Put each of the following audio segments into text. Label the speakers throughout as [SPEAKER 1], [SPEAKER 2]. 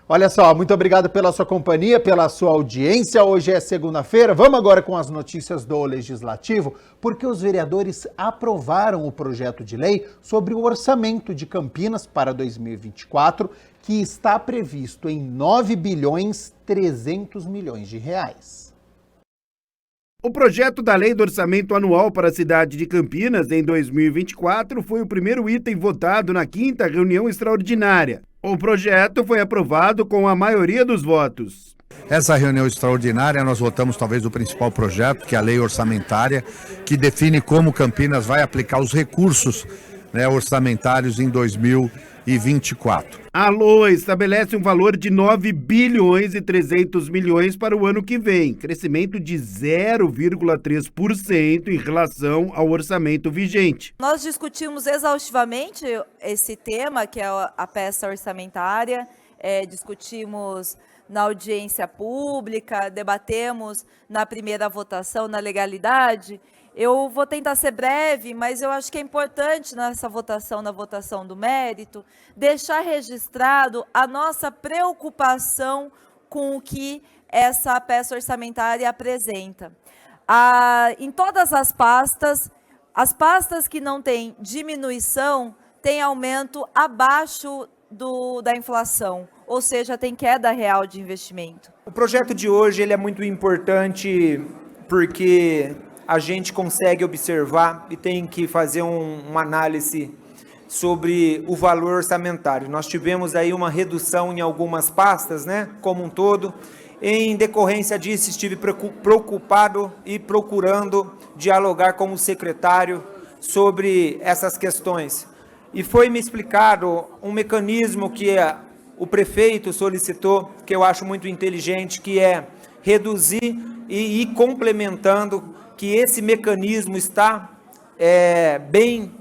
[SPEAKER 1] Olha só, muito obrigado pela sua companhia, pela sua audiência. Hoje é segunda-feira. Vamos agora com as notícias do Legislativo, porque os vereadores aprovaram o projeto de lei sobre o orçamento de Campinas para 2024, que está previsto em 9 bilhões 300 milhões de reais.
[SPEAKER 2] O projeto da Lei do Orçamento Anual para a cidade de Campinas em 2024 foi o primeiro item votado na 5ª reunião extraordinária. O projeto foi aprovado com a maioria dos votos.
[SPEAKER 3] Essa reunião extraordinária nós votamos talvez o principal projeto, que é a lei orçamentária, que define como Campinas vai aplicar os recursos orçamentários em 2024.
[SPEAKER 2] A LOA estabelece um valor de 9 bilhões e 300 milhões para o ano que vem, crescimento de 0,3% em relação ao orçamento vigente.
[SPEAKER 4] Nós discutimos exaustivamente esse tema, que é a peça orçamentária, discutimos na audiência pública, debatemos na primeira votação, na legalidade. Eu vou tentar ser breve, mas eu acho que é importante nessa votação, na votação do mérito, deixar registrado a nossa preocupação com o que essa peça orçamentária apresenta. Em todas as pastas que não têm diminuição, têm aumento abaixo da inflação, ou seja, tem queda real de investimento.
[SPEAKER 5] O projeto de hoje ele é muito importante porque a gente consegue observar e tem que fazer uma análise sobre o valor orçamentário. Nós tivemos aí uma redução em algumas pastas, como um todo. Em decorrência disso, estive preocupado e procurando dialogar com o secretário sobre essas questões. E foi me explicado um mecanismo que o prefeito solicitou, que eu acho muito inteligente, que é reduzir e ir complementando, que esse mecanismo está bem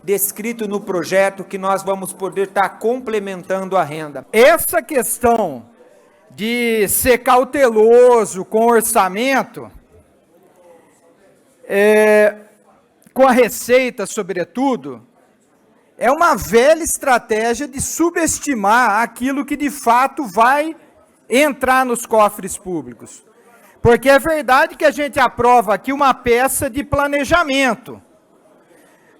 [SPEAKER 5] descrito no projeto, que nós vamos poder estar complementando a renda.
[SPEAKER 6] Essa questão de ser cauteloso com o orçamento, com a receita sobretudo, é uma velha estratégia de subestimar aquilo que de fato vai entrar nos cofres públicos. Porque é verdade que a gente aprova aqui uma peça de planejamento,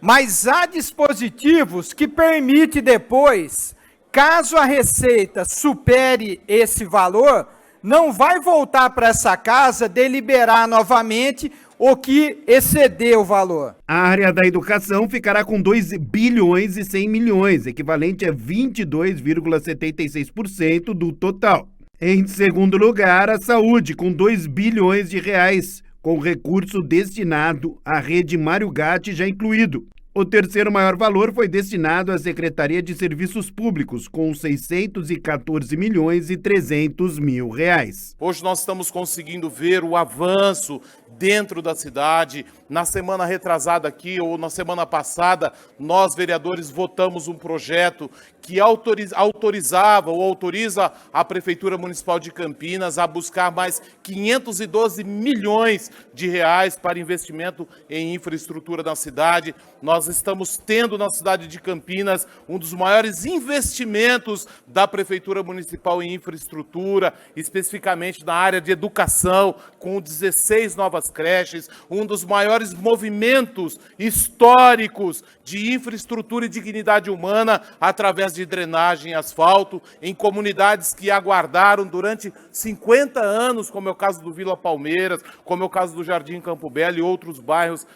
[SPEAKER 6] mas há dispositivos que permitem depois, caso a receita supere esse valor, não vai voltar para essa casa deliberar novamente o que excedeu o valor.
[SPEAKER 2] A área da educação ficará com 2 bilhões e 100 milhões, equivalente a 22,76% do total. Em segundo lugar, a saúde, com 2 bilhões de reais, com recurso destinado à rede Mário Gatti já incluído. O terceiro maior valor foi destinado à Secretaria de Serviços Públicos, com 614 milhões e 300 mil reais.
[SPEAKER 7] Hoje nós estamos conseguindo ver o avanço dentro da cidade. Na semana retrasada aqui, ou na semana passada, nós, vereadores, votamos um projeto que autorizava ou autoriza a Prefeitura Municipal de Campinas a buscar mais 512 milhões de reais para investimento em infraestrutura na cidade. Nós estamos tendo na cidade de Campinas um dos maiores investimentos da Prefeitura Municipal em infraestrutura, especificamente na área de educação, com 16 novas creches, um dos maiores movimentos históricos de infraestrutura e dignidade humana através de drenagem e asfalto em comunidades que aguardaram durante 50 anos, como é o caso do Vila Palmeiras, como é o caso do Jardim Campo Belo e outros bairros,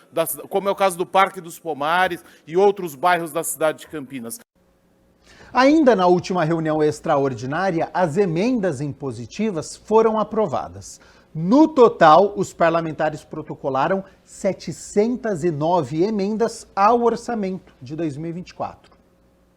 [SPEAKER 7] como é o caso do Parque dos Pomares e outros bairros da cidade de Campinas.
[SPEAKER 1] Ainda na última reunião extraordinária, as emendas impositivas foram aprovadas. No total, os parlamentares protocolaram 709 emendas ao orçamento de 2024.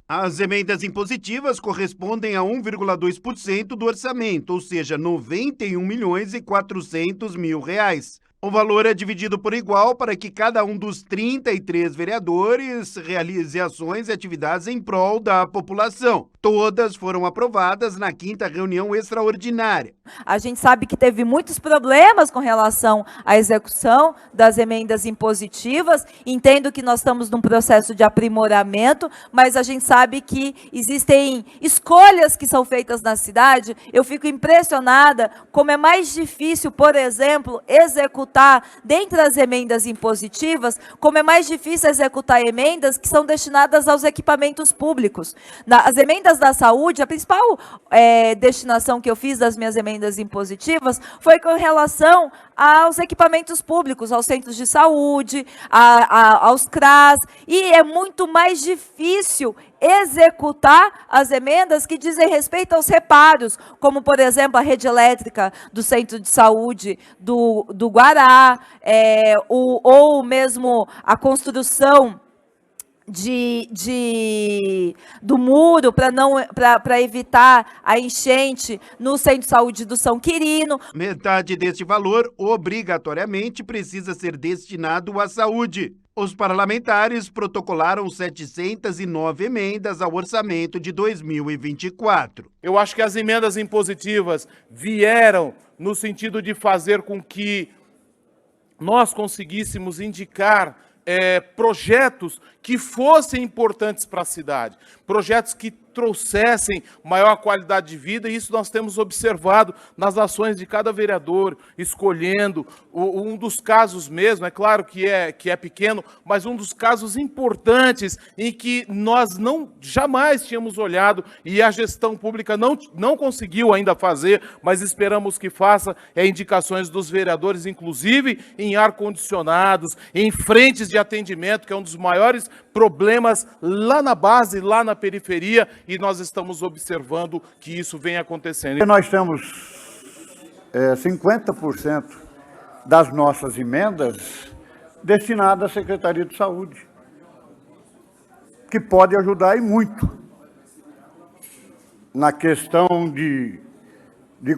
[SPEAKER 2] As emendas impositivas correspondem a 1,2% do orçamento, ou seja, 91 milhões e 400 mil reais. O valor é dividido por igual para que cada um dos 33 vereadores realize ações e atividades em prol da população. Todas foram aprovadas na 5ª reunião extraordinária.
[SPEAKER 4] A gente sabe que teve muitos problemas com relação à execução das emendas impositivas. Entendo que nós estamos num processo de aprimoramento, mas a gente sabe que existem escolhas que são feitas na cidade. Eu fico impressionada como é mais difícil, por exemplo, executar dentro das emendas impositivas, como é mais difícil executar emendas que são destinadas aos equipamentos públicos. As emendas da saúde, a principal destinação que eu fiz das minhas emendas impositivas foi com relação aos equipamentos públicos, aos centros de saúde, aos CRAS, e é muito mais difícil executar as emendas que dizem respeito aos reparos, como, por exemplo, a rede elétrica do centro de saúde do Guará, ou mesmo a construção do muro para evitar a enchente no centro de saúde do São Quirino.
[SPEAKER 2] Metade deste valor, obrigatoriamente, precisa ser destinado à saúde. Os parlamentares protocolaram 709 emendas ao orçamento de 2024.
[SPEAKER 7] Eu acho que as emendas impositivas vieram no sentido de fazer com que nós conseguíssemos indicar projetos que fossem importantes para a cidade, projetos que trouxessem maior qualidade de vida, e isso nós temos observado nas ações de cada vereador, escolhendo um dos casos mesmo, é claro que é pequeno, mas um dos casos importantes em que nós jamais tínhamos olhado e a gestão pública não conseguiu ainda fazer, mas esperamos que faça, indicações dos vereadores, inclusive em ar-condicionados, em frentes de atendimento, que é um dos maiores problemas lá na base, lá na periferia, e nós estamos observando que isso vem acontecendo.
[SPEAKER 8] Nós temos 50% das nossas emendas destinadas à Secretaria de Saúde, que pode ajudar e muito na questão de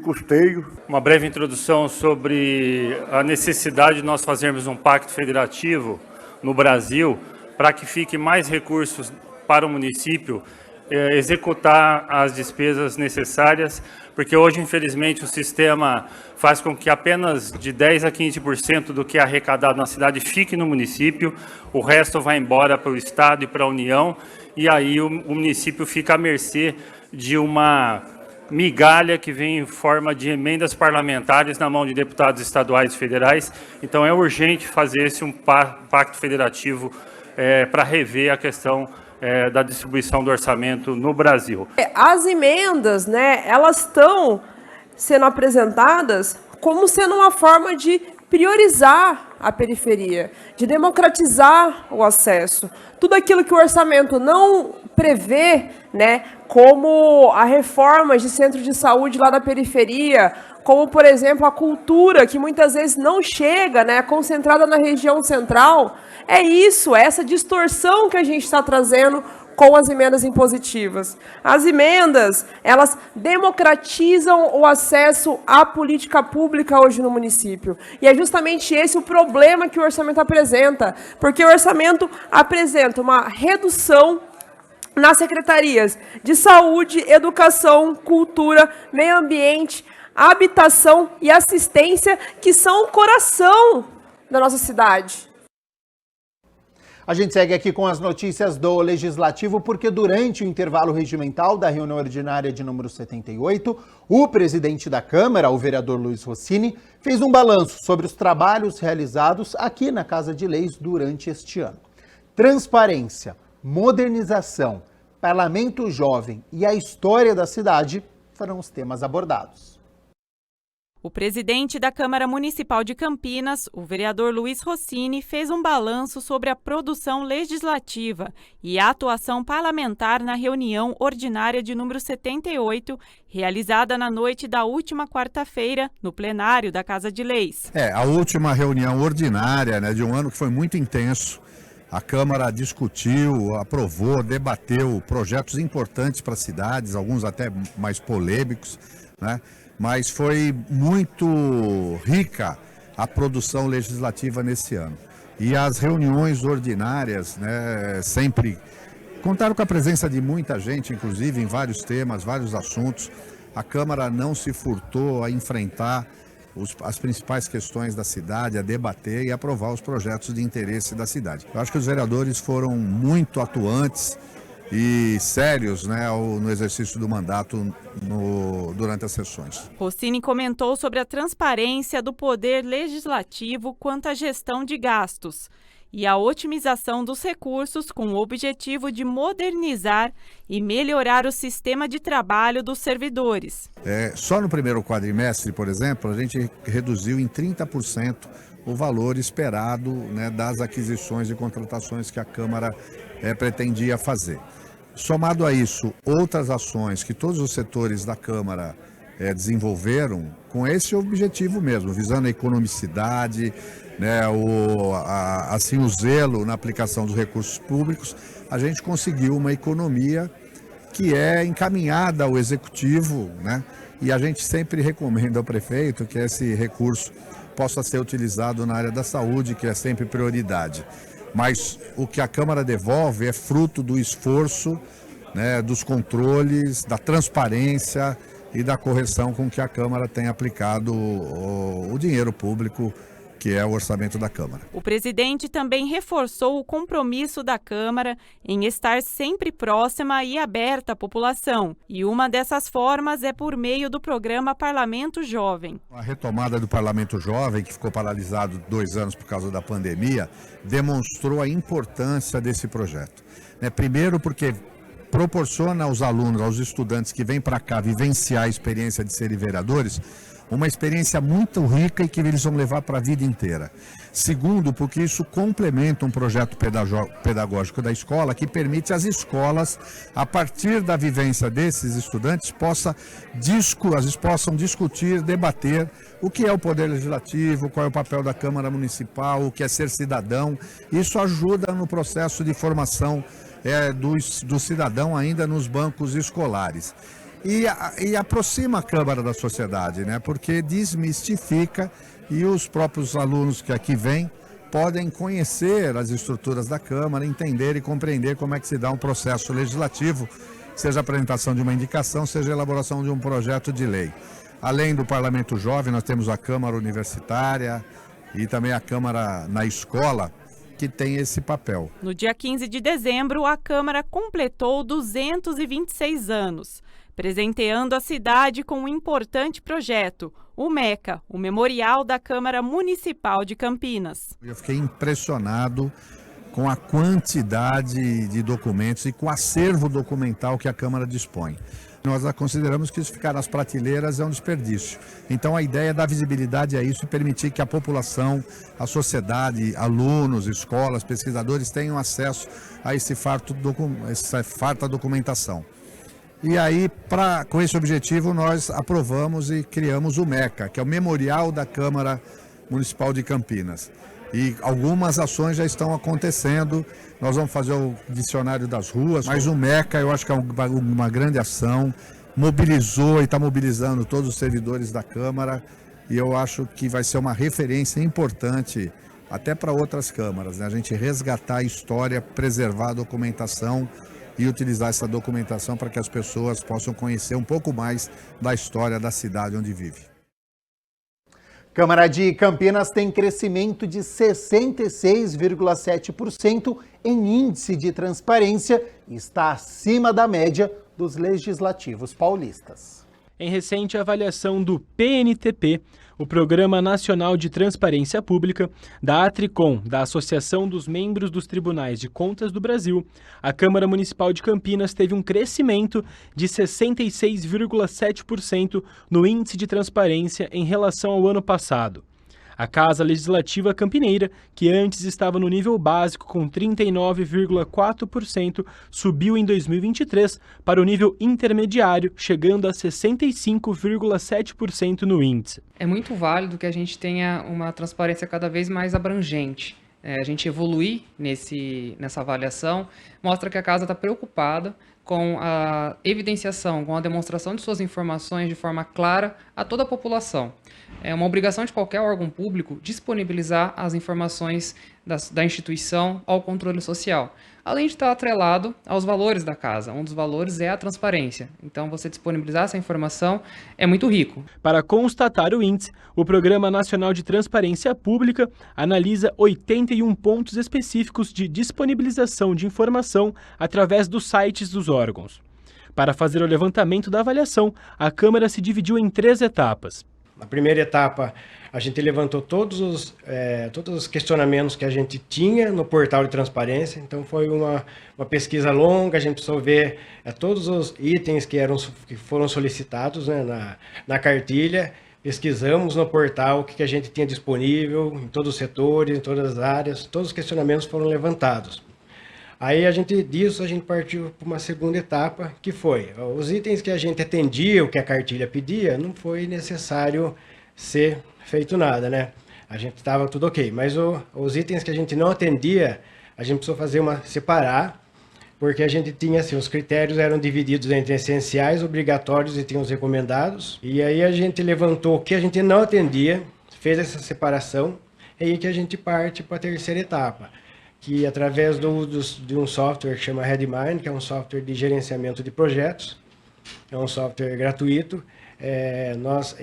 [SPEAKER 8] custeio.
[SPEAKER 9] Uma breve introdução sobre a necessidade de nós fazermos um pacto federativo no Brasil para que fique mais recursos para o município executar as despesas necessárias, porque hoje, infelizmente, o sistema faz com que apenas de 10% a 15% do que é arrecadado na cidade fique no município, o resto vai embora para o Estado e para a União, e aí o município fica à mercê de uma migalha que vem em forma de emendas parlamentares na mão de deputados estaduais e federais. Então é urgente fazer um pacto federativo para rever a questão da distribuição do orçamento no Brasil.
[SPEAKER 10] As emendas, elas estão sendo apresentadas como sendo uma forma de priorizar a periferia, de democratizar o acesso. Tudo aquilo que o orçamento não prevê, como a reforma de centro de saúde lá da periferia, como, por exemplo, a cultura, que muitas vezes não chega, concentrada na região central, é essa distorção que a gente está trazendo com as emendas impositivas. As emendas, elas democratizam o acesso à política pública hoje no município. E é justamente esse o problema que o orçamento apresenta, porque o orçamento apresenta uma redução nas secretarias de saúde, educação, cultura, meio ambiente, habitação e assistência, que são o coração da nossa cidade.
[SPEAKER 1] A gente segue aqui com as notícias do Legislativo, porque durante o intervalo regimental da reunião ordinária de número 78, o presidente da Câmara, o vereador Luiz Rossini, fez um balanço sobre os trabalhos realizados aqui na Casa de Leis durante este ano. Transparência, modernização, parlamento jovem e a história da cidade foram os temas abordados.
[SPEAKER 11] O presidente da Câmara Municipal de Campinas, o vereador Luiz Rossini, fez um balanço sobre a produção legislativa e a atuação parlamentar na reunião ordinária de número 78, realizada na noite da última quarta-feira, no plenário da Casa de Leis.
[SPEAKER 3] A última reunião ordinária, de um ano que foi muito intenso. A Câmara discutiu, aprovou, debateu projetos importantes para as cidades, alguns até mais polêmicos, mas foi muito rica a produção legislativa nesse ano. E as reuniões ordinárias, né, sempre contaram com a presença de muita gente, inclusive em vários temas, vários assuntos. A Câmara não se furtou a enfrentar as principais questões da cidade, a debater e aprovar os projetos de interesse da cidade. Eu acho que os vereadores foram muito atuantes e sérios, né, no exercício do mandato durante as sessões.
[SPEAKER 11] Rossini comentou sobre a transparência do poder legislativo quanto à gestão de gastos e a otimização dos recursos com o objetivo de modernizar e melhorar o sistema de trabalho dos servidores.
[SPEAKER 3] Só no primeiro quadrimestre, por exemplo, a gente reduziu em 30% o valor esperado, né, das aquisições e contratações que a Câmara pretendia fazer. Somado a isso, outras ações que todos os setores da Câmara desenvolveram com esse objetivo mesmo, visando a economicidade, né, o zelo na aplicação dos recursos públicos, a gente conseguiu uma economia que é encaminhada ao Executivo, né, e a gente sempre recomenda ao prefeito que esse recurso possa ser utilizado na área da saúde, que é sempre prioridade. Mas o que a Câmara devolve é fruto do esforço, né, dos controles, da transparência e da correção com que a Câmara tem aplicado o dinheiro público, que é o orçamento da Câmara.
[SPEAKER 11] O presidente também reforçou o compromisso da Câmara em estar sempre próxima e aberta à população. E uma dessas formas é por meio do programa Parlamento Jovem.
[SPEAKER 3] A retomada do Parlamento Jovem, que ficou paralisado 2 anos por causa da pandemia, demonstrou a importância desse projeto. Primeiro porque proporciona aos alunos, aos estudantes que vêm para cá vivenciar a experiência de serem vereadores, uma experiência muito rica e que eles vão levar para a vida inteira. Segundo, porque isso complementa um projeto pedagógico da escola que permite às escolas, a partir da vivência desses estudantes, possam discutir, debater o que é o Poder Legislativo, qual é o papel da Câmara Municipal, o que é ser cidadão. Isso ajuda no processo de formação do cidadão ainda nos bancos escolares. E aproxima a Câmara da sociedade, né? Porque desmistifica e os próprios alunos que aqui vêm podem conhecer as estruturas da Câmara, entender e compreender como é que se dá um processo legislativo, seja a apresentação de uma indicação, seja a elaboração de um projeto de lei. Além do Parlamento Jovem, nós temos a Câmara Universitária e também a Câmara na Escola, que tem esse papel.
[SPEAKER 11] No dia 15 de dezembro, a Câmara completou 226 anos, presenteando a cidade com um importante projeto, o MECA, o Memorial da Câmara Municipal de Campinas.
[SPEAKER 3] Eu fiquei impressionado com a quantidade de documentos e com o acervo documental que a Câmara dispõe. Nós consideramos que isso ficar nas prateleiras é um desperdício. Então a ideia é dar visibilidade a isso e permitir que a população, a sociedade, alunos, escolas, pesquisadores tenham acesso a essa farta documentação. E aí, com esse objetivo, nós aprovamos e criamos o MECA, que é o Memorial da Câmara Municipal de Campinas. E algumas ações já estão acontecendo, nós vamos fazer o dicionário das ruas, mas o MECA eu acho que é uma grande ação, mobilizou e está mobilizando todos os servidores da Câmara, e eu acho que vai ser uma referência importante até para outras câmaras, né? A gente resgatar a história, preservar a documentação e utilizar essa documentação para que as pessoas possam conhecer um pouco mais da história da cidade onde vive.
[SPEAKER 1] Câmara de Campinas tem crescimento de 66,7% em índice de transparência e está acima da média dos legislativos paulistas.
[SPEAKER 12] Em recente avaliação do PNTP, o Programa Nacional de Transparência Pública, da Atricom, da Associação dos Membros dos Tribunais de Contas do Brasil, a Câmara Municipal de Campinas teve um crescimento de 66,7% no índice de transparência em relação ao ano passado. A Casa Legislativa Campineira, que antes estava no nível básico com 39,4%, subiu em 2023 para o nível intermediário, chegando a 65,7% no índice.
[SPEAKER 13] É muito válido que a gente tenha uma transparência cada vez mais abrangente. A gente evoluir nessa avaliação mostra que a Casa está preocupada com a evidenciação, com a demonstração de suas informações de forma clara a toda a população. É uma obrigação de qualquer órgão público disponibilizar as informações da instituição ao controle social, além de estar atrelado aos valores da casa. Um dos valores é a transparência. Então, você disponibilizar essa informação é muito rico.
[SPEAKER 12] Para constatar o índice, o Programa Nacional de Transparência Pública analisa 81 pontos específicos de disponibilização de informação através dos sites dos órgãos. Para fazer o levantamento da avaliação, a Câmara se dividiu em 3 etapas.
[SPEAKER 14] Na primeira etapa, a gente levantou todos os questionamentos que a gente tinha no portal de transparência. Então, foi uma pesquisa longa, a gente precisou ver todos os itens que foram solicitados, né, na cartilha. Pesquisamos no portal o que a gente tinha disponível em todos os setores, em todas as áreas. Todos os questionamentos foram levantados. Aí, disso, a gente partiu para uma segunda etapa, que foi os itens que a gente atendia, o que a cartilha pedia, não foi necessário ser feito nada, né? A gente estava tudo ok, mas os itens que a gente não atendia, a gente precisou separar, porque a gente tinha, assim, os critérios eram divididos entre essenciais, obrigatórios e tinham os recomendados, e aí a gente levantou o que a gente não atendia, fez essa separação, e aí que a gente parte para a terceira etapa, que através de um software que chama Redmine, que é um software de gerenciamento de projetos, é um software gratuito, nós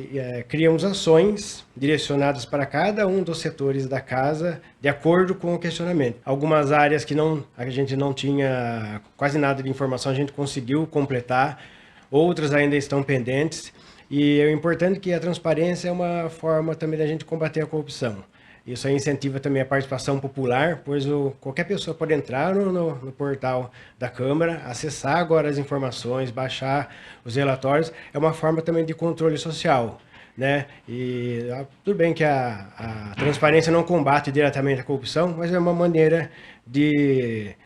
[SPEAKER 14] criamos ações direcionadas para cada um dos setores da casa, de acordo com o questionamento. Algumas áreas que a gente não tinha quase nada de informação, a gente conseguiu completar, outras ainda estão pendentes, e é importante que a transparência é uma forma também da gente combater a corrupção. Isso aí incentiva também a participação popular, pois qualquer pessoa pode entrar no portal da Câmara, acessar agora as informações, baixar os relatórios. É uma forma também de controle social, né? E tudo bem que a transparência não combate diretamente a corrupção, mas é uma maneira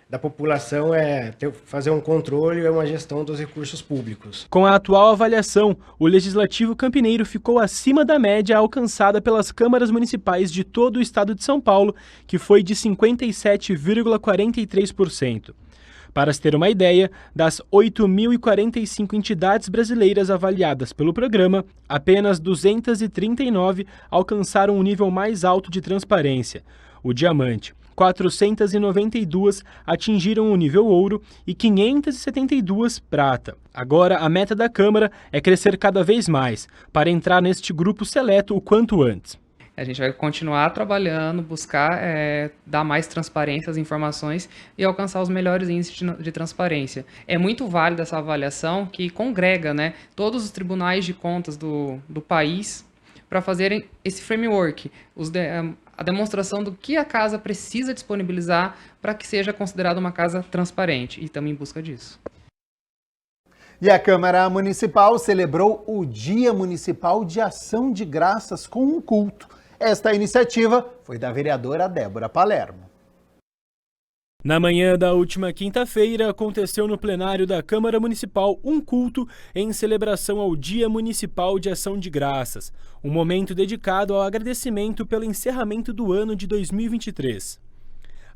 [SPEAKER 14] da população fazer um controle e uma gestão dos recursos públicos.
[SPEAKER 12] Com a atual avaliação, o Legislativo Campineiro ficou acima da média alcançada pelas câmaras municipais de todo o estado de São Paulo, que foi de 57,43%. Para se ter uma ideia, das 8.045 entidades brasileiras avaliadas pelo programa, apenas 239 alcançaram o nível mais alto de transparência, o diamante. 492 atingiram o nível ouro e 572 prata. Agora, a meta da Câmara é crescer cada vez mais, para entrar neste grupo seleto o quanto antes.
[SPEAKER 13] A gente vai continuar trabalhando, buscar dar mais transparência às informações e alcançar os melhores índices de transparência. É muito válida essa avaliação que congrega, né, todos os tribunais de contas do país para fazerem esse framework, a demonstração do que a casa precisa disponibilizar para que seja considerada uma casa transparente, e estamos em busca disso.
[SPEAKER 1] E a Câmara Municipal celebrou o Dia Municipal de Ação de Graças com um culto. Esta iniciativa foi da vereadora Débora Palermo.
[SPEAKER 12] Na manhã da última quinta-feira, aconteceu no plenário da Câmara Municipal um culto em celebração ao Dia Municipal de Ação de Graças, um momento dedicado ao agradecimento pelo encerramento do ano de 2023.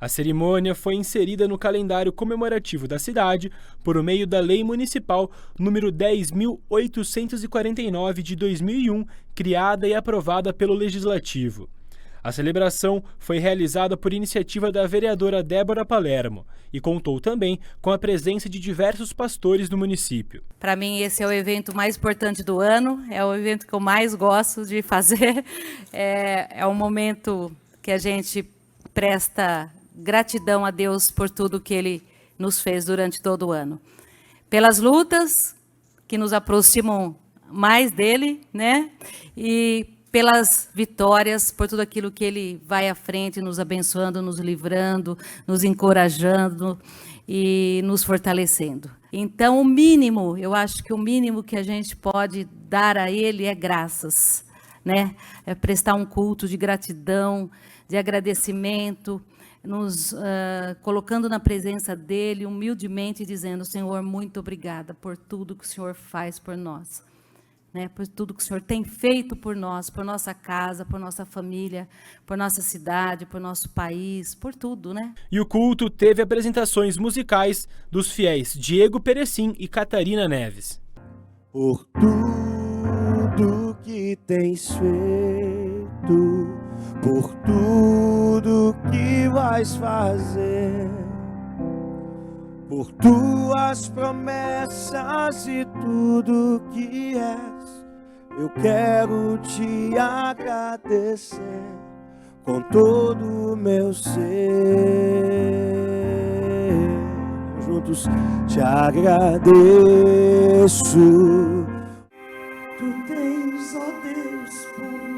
[SPEAKER 12] A cerimônia foi inserida no calendário comemorativo da cidade por meio da Lei Municipal número 10.849 de 2001, criada e aprovada pelo Legislativo. A celebração foi realizada por iniciativa da vereadora Débora Palermo e contou também com a presença de diversos pastores do município.
[SPEAKER 4] Para mim, esse é o evento mais importante do ano, é o evento que eu mais gosto de fazer. É um momento que a gente presta gratidão a Deus por tudo que Ele nos fez durante todo o ano. Pelas lutas que nos aproximam mais dEle, né? E pelas vitórias, por tudo aquilo que Ele vai à frente, nos abençoando, nos livrando, nos encorajando e nos fortalecendo. Então, o mínimo, eu acho que o mínimo que a gente pode dar a Ele é graças, né? É prestar um culto de gratidão, de agradecimento, nos colocando na presença dEle, humildemente, dizendo: Senhor, muito obrigada por tudo que o Senhor faz por nós.
[SPEAKER 15] né, por tudo que o Senhor tem feito por nós, por nossa casa, por nossa família, por nossa cidade, por nosso país, por tudo, né?
[SPEAKER 12] E o culto teve apresentações musicais dos fiéis Diego Perecim e Catarina Neves.
[SPEAKER 16] Por tudo que tens feito, por tudo que vais fazer, por tuas promessas e tudo que és, eu quero te agradecer com todo o meu ser. Juntos te agradeço. Tu tens, ó Deus, por